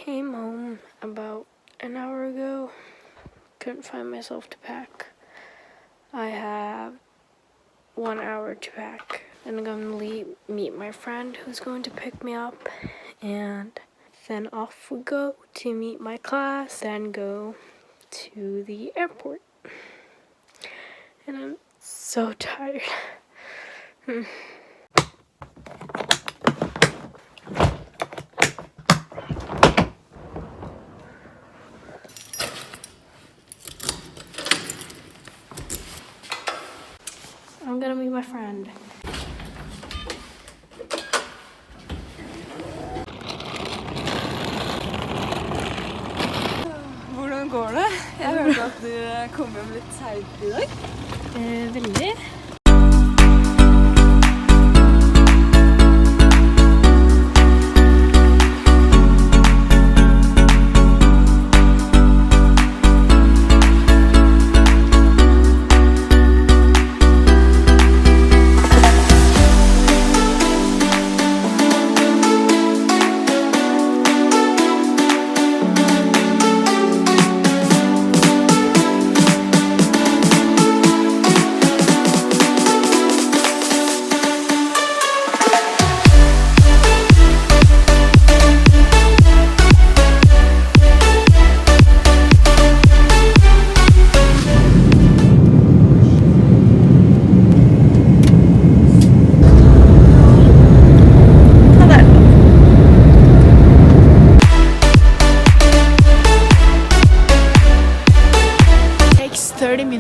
came home about an hour ago. Couldn't find myself to pack. I have 1 hour to pack. And I'm gonna meet my friend who's going to pick me up. And then off we go to meet my class, then go to the airport. And I'm so tired. I'm gonna meet my friend. Hvordan går det? Jeg hørte at du kom hjem litt seint I dag. Veldig.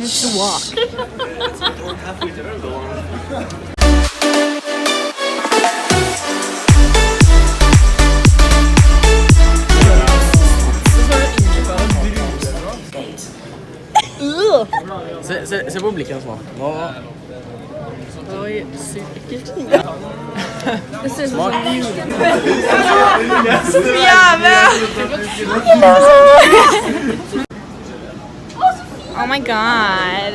To walk. Se på blikket hans nå. Oi, sykt ekkelt. Det ser ut som Oh my god.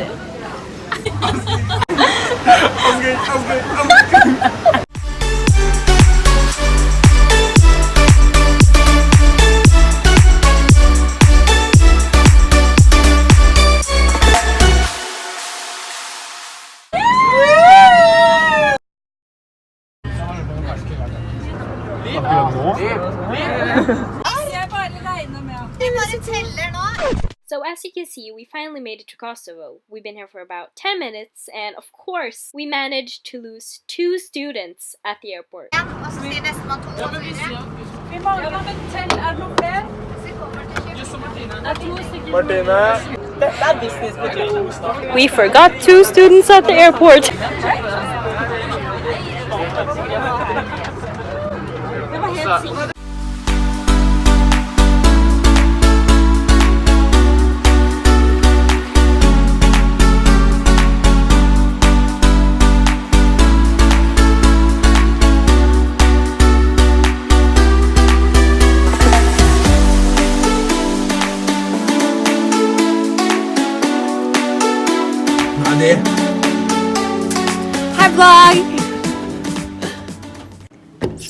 So as you can see, we finally made it to Kosovo. We've been here for about 10 minutes, and of course, we managed to lose 2 students at the airport. We forgot 2 students at the airport. Hi vlog!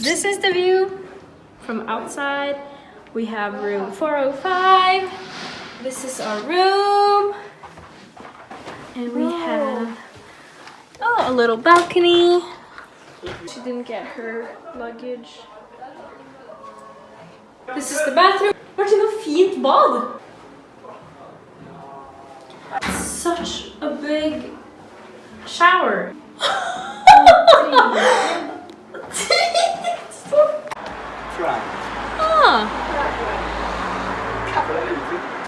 This is the view from outside. We have room 405. This is our room. And we have a little balcony. She didn't get her luggage. This is the bathroom. Martin, så fint bad. Such a big shower.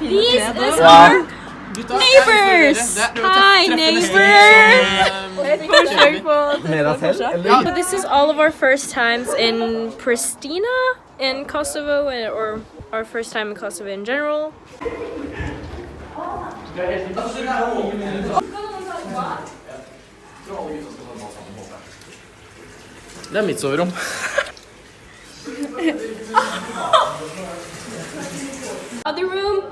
These is our neighbors. Hi, neighbors. So this is all of our first times in Pristina in Kosovo, or our first time in Kosovo in general. Det mitt soverom. Other room,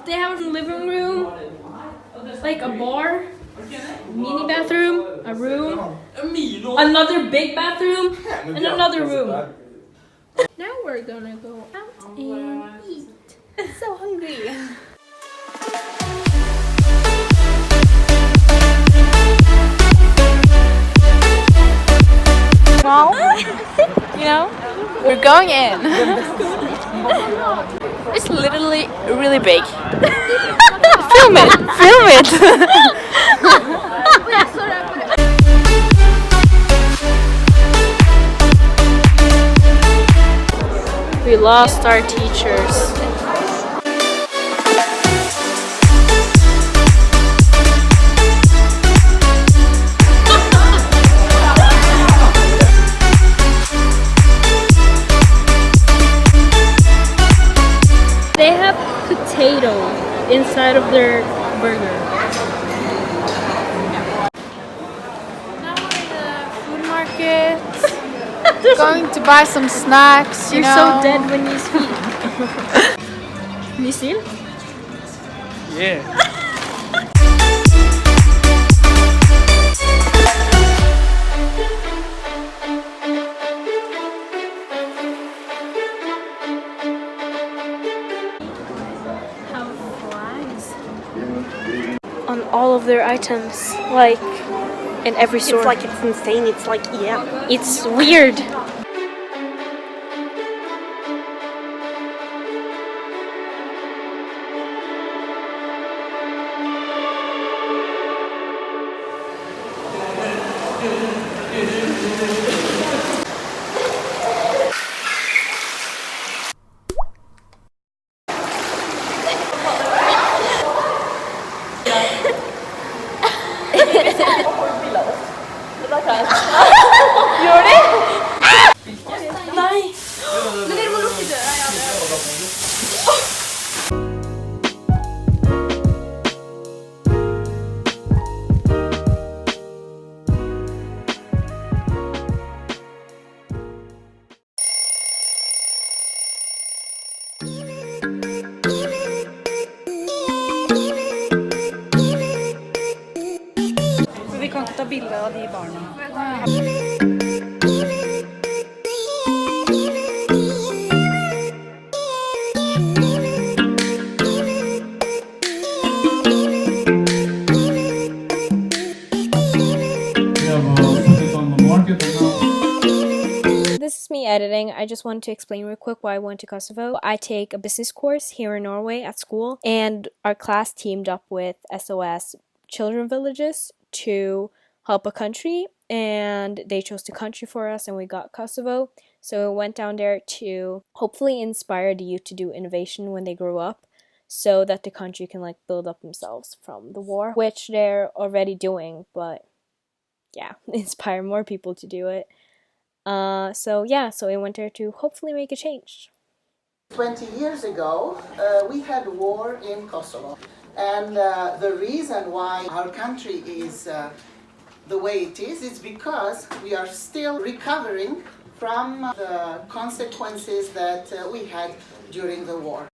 they have a living room, like a bar, mini bathroom, a room, another big bathroom, and another room. Now we're gonna go out and eat. So hungry. Well, you know, we're going in. It's literally really big. Film it! Film it! We lost our teachers. They have potato inside of their burger. Now we're in the food market. Going to buy some snacks. You're so dead when you speak. Can you see it? Yeah. On all of their items, like in every store. It's like it's insane. It's like It's weird. Vi kan inte ta bilder av de barnen. This is me editing. I just wanted to explain real quick why I went to Kosovo. I take a business course here in Norway at school, and our class teamed up with SOS-Children Villages to help a country, and they chose the country for us and we got Kosovo. So we went down there to hopefully inspire the youth to do innovation when they grow up, so that the country can like build up themselves from the war, which they're already doing, but yeah, inspire more people to do it. So we went there to hopefully make a change. 20 years ago, we had war in Kosovo. And the reason why our country is the way it is because we are still recovering from the consequences that we had during the war.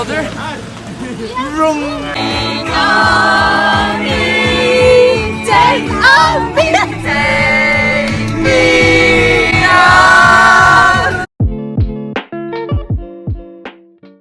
brother. Vroom.